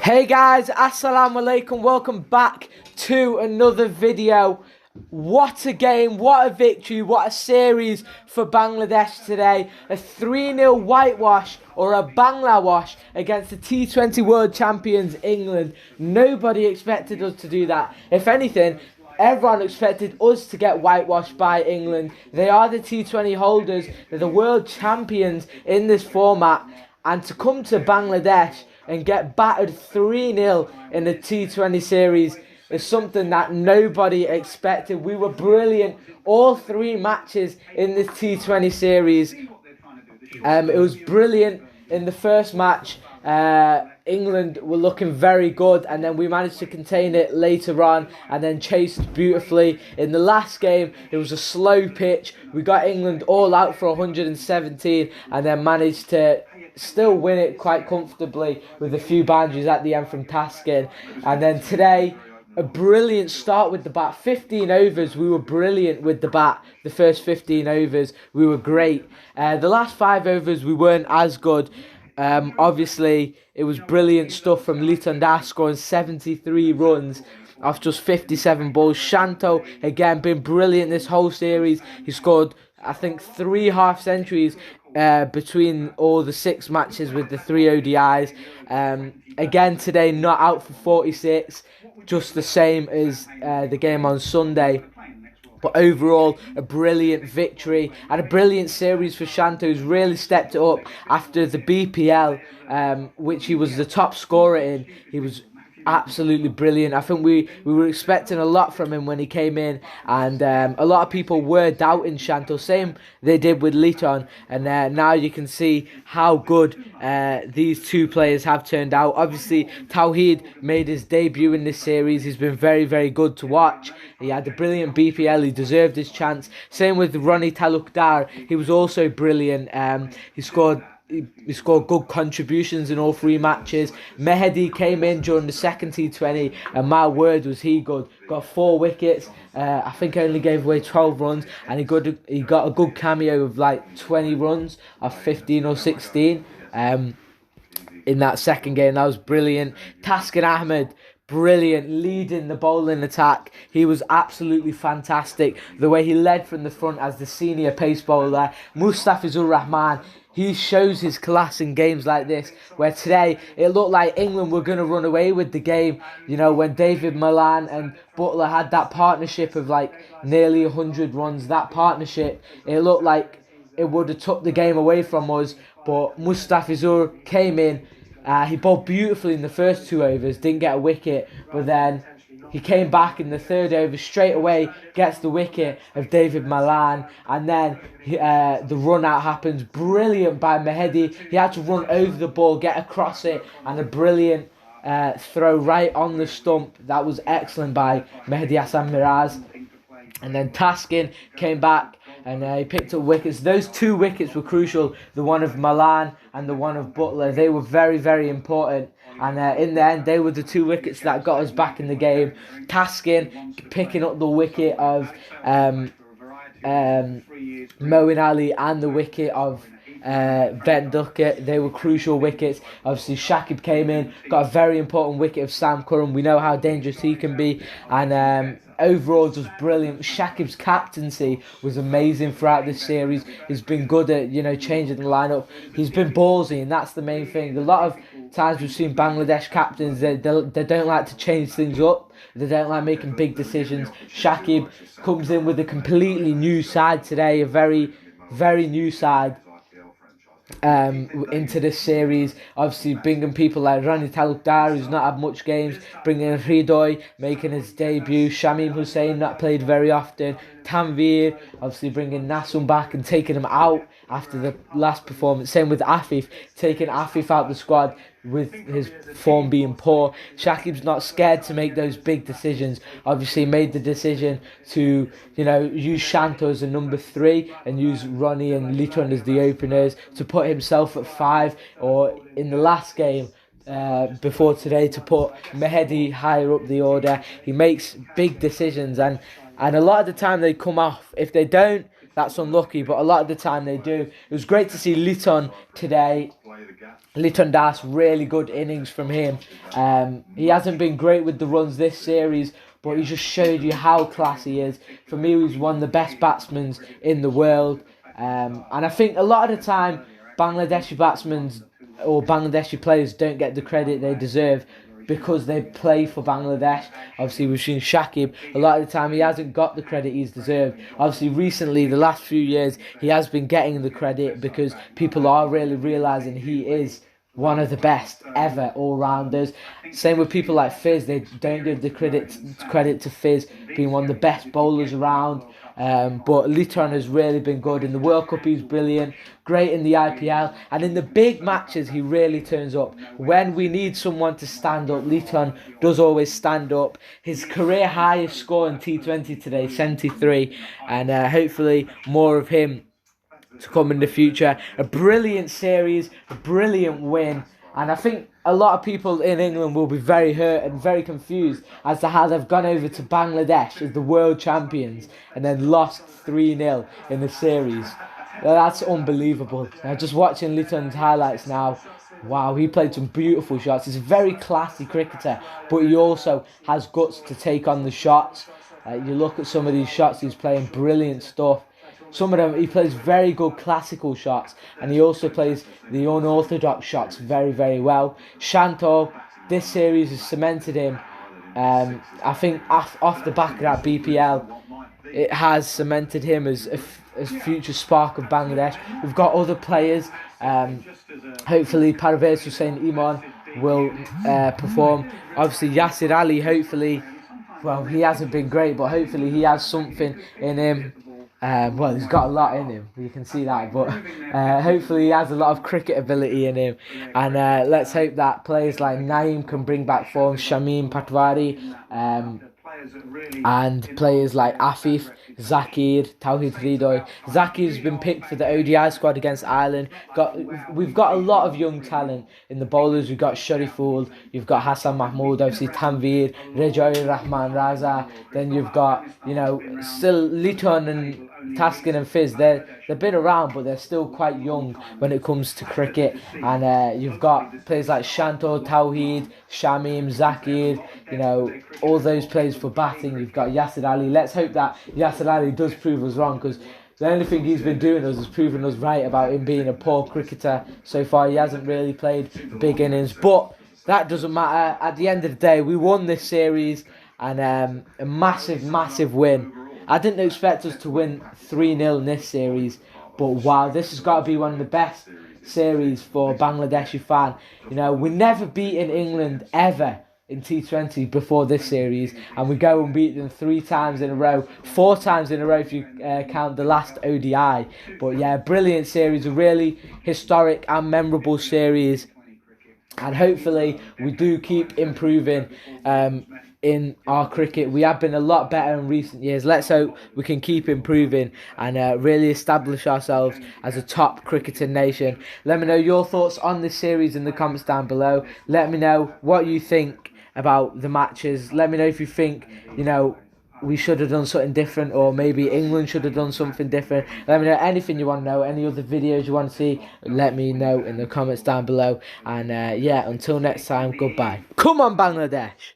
Hey guys, assalamu alaikum, welcome back to another video. What a game, what a victory, what a series for Bangladesh today. A 3-0 whitewash or a Bangla wash against the T20 World Champions England. Nobody expected us to do that. If anything, everyone expected us to get whitewashed by England. They are the T20 holders, they're the world champions in this format. And to come to Bangladesh and get battered 3-0 in the T20 series is something that nobody expected. We were brilliant all three matches in this T20 series. It was brilliant in the first match. England were looking very good, and then we managed to contain it later on and then chased beautifully. In the last game, it was a slow pitch. We got England all out for 117 and then managed to still win it quite comfortably with a few boundaries at the end from Taskin. And then today, a brilliant start with the bat. 15 overs, we were brilliant with the bat. The first 15 overs, we were great. The last 5 overs, we weren't as good. Obviously, it was brilliant stuff from Liton Das scoring 73 runs off just 57 balls. Shanto, again, been brilliant this whole series. He scored, I think, 3 half-centuries between all the 6 matches with the 3 ODIs. Again, today, not out for 46, just the same as the game on Sunday. But overall, a brilliant victory and a brilliant series for Shanto, who's really stepped it up after the BPL, which he was the top scorer in. He was absolutely brilliant. I think we were expecting a lot from him when he came in, and a lot of people were doubting Shanto. Same they did with Liton, and now you can see how good these two players have turned out. Obviously, Tawheed made his debut in this series. He's been very, very good to watch. He had a brilliant BPL. He deserved his chance. Same with Ronnie Talukdar. He was also brilliant. He scored good contributions in all 3 matches. Mehdi came in during the second T20, and my word was he good. Got 4 wickets. I think only gave away 12 runs, and he got a good cameo of like 20 runs of 15 or 16 in that second game. That was brilliant. Taskin Ahmed, brilliant, leading the bowling attack. He was absolutely fantastic. The way he led from the front as the senior pace bowler. Mustafizur Rahman, he shows his class in games like this, where today it looked like England were going to run away with the game. You know, when David Malan and Butler had that partnership of like nearly 100 runs, that partnership, it looked like it would have took the game away from us. But Mustafizur came in. He bowled beautifully in the first 2 overs, didn't get a wicket, but then he came back in the 3rd over straight away, gets the wicket of David Malan, and then the run out happens. Brilliant by Mehdi. He had to run over the ball, get across it, and a brilliant throw right on the stump. That was excellent by Mehdi Hassan Miraz. And then Taskin came back and he picked up wickets. Those 2 wickets were crucial, the one of Malan and the one of Butler. They were very, very important. And in the end, they were the 2 wickets that got us back in the game. Taskin picking up the wicket of Moeen Ali and the wicket of Ben Duckett. They were crucial wickets. Obviously, Shakib came in, got a very important wicket of Sam Curran. We know how dangerous he can be. And overall, just brilliant. Shakib's captaincy was amazing throughout this series. He's been good at, changing the lineup. He's been ballsy, and that's the main thing. A lot of times we've seen Bangladesh captains, they don't like to change things up. They don't like making big decisions. Shakib comes in with a completely new side today, a very, very new side into this series. Obviously bringing people like Rani Talukdar, who's not had much games, bringing Hridoy, making his debut, Shamim Hussain, not played very often, Tanveer, obviously bringing Nasum back and taking him out after the last performance. Same with Afif, taking Afif out the squad with his form being poor. Shakib's not scared to make those big decisions. Obviously made the decision to, use Shanto as a number 3 and use Ronnie and Liton as the openers, to put himself at 5, or in the last game before today, to put Mehdi higher up the order. He makes big decisions, and a lot of the time they come off. If they don't, that's unlucky, but a lot of the time they do. It was great to see Liton today Liton Das, really good innings from him. He hasn't been great with the runs this series, but he just showed you how classy he is. For me, he's one of the best batsmen in the world. And I think a lot of the time, Bangladeshi batsmen or Bangladeshi players don't get the credit they deserve because they play for Bangladesh. Obviously, we've seen Shakib. A lot of the time, he hasn't got the credit he's deserved. Obviously, recently, the last few years, he has been getting the credit because people are really realising he is one of the best ever all-rounders. Same with people like Fizz. They don't give the credit to Fizz being one of the best bowlers around. But Liton has really been good. In the World Cup, he's brilliant. Great in the IPL. And in the big matches, he really turns up. When we need someone to stand up, Liton does always stand up. His career highest score in T20 today, 73. And hopefully more of him to come in the future. A brilliant series, a brilliant win, and I think a lot of people in England will be very hurt and very confused as to how they've gone over to Bangladesh as the world champions and then lost 3-0 in the series. Well, that's unbelievable. Now, just watching Liton's highlights now, wow, he played some beautiful shots. He's a very classy cricketer, but he also has guts to take on the shots. You look at some of these shots, he's playing brilliant stuff. Some of them, he plays very good classical shots, and he also plays the unorthodox shots very, very well. Shanto, this series has cemented him. I think off the back of that BPL, it has cemented him as a future spark of Bangladesh. We've got other players. Hopefully, Parvez Hussain Iman will perform. Obviously, Yasir Ali, hopefully, well, he hasn't been great, but hopefully he has something in him. Well, he's got a lot in him, you can see that, but hopefully he has a lot of cricket ability in him, and let's hope that players like Naeem can bring back form, Shamim Patwari, and players like Afif, Zakir, Tawhid Ridoy. Zakir's been picked for the ODI squad against Ireland. We've got a lot of young talent in the bowlers. We've got Shariful, you've got Hassan Mahmood, obviously Tanveer, Rejai Rahman Raza. Then you've got, still Liton and Taskin and Fizz. They've been around, but they're still quite young when it comes to cricket. And you've got players like Shanto, Tawheed, Shamim, Zakir, all those players for batting. You've got Yasir Ali. Let's hope that Yasir Ali does prove us wrong, because the only thing he's been doing is proving us right about him being a poor cricketer so far. He hasn't really played big innings, but that doesn't matter. At the end of the day, we won this series, and a massive, massive win. I didn't expect us to win 3-0 in this series, but wow, this has got to be one of the best series for a Bangladeshi fan. We never beaten England ever in T20 before this series, and we go and beat them 3 times in a row, 4 times in a row if you count the last ODI. But yeah, brilliant series, a really historic and memorable series, and hopefully we do keep improving in our cricket. We have been a lot better in recent years. Let's hope we can keep improving and really establish ourselves as a top cricketing nation. Let me know your thoughts on this series in the comments down below. Let me know what you think about the matches. Let me know if you think, we should have done something different, or maybe England should have done something different. Let me know anything you want to know, any other videos you want to see, let me know in the comments down below. And yeah, until next time, goodbye. Come on, Bangladesh!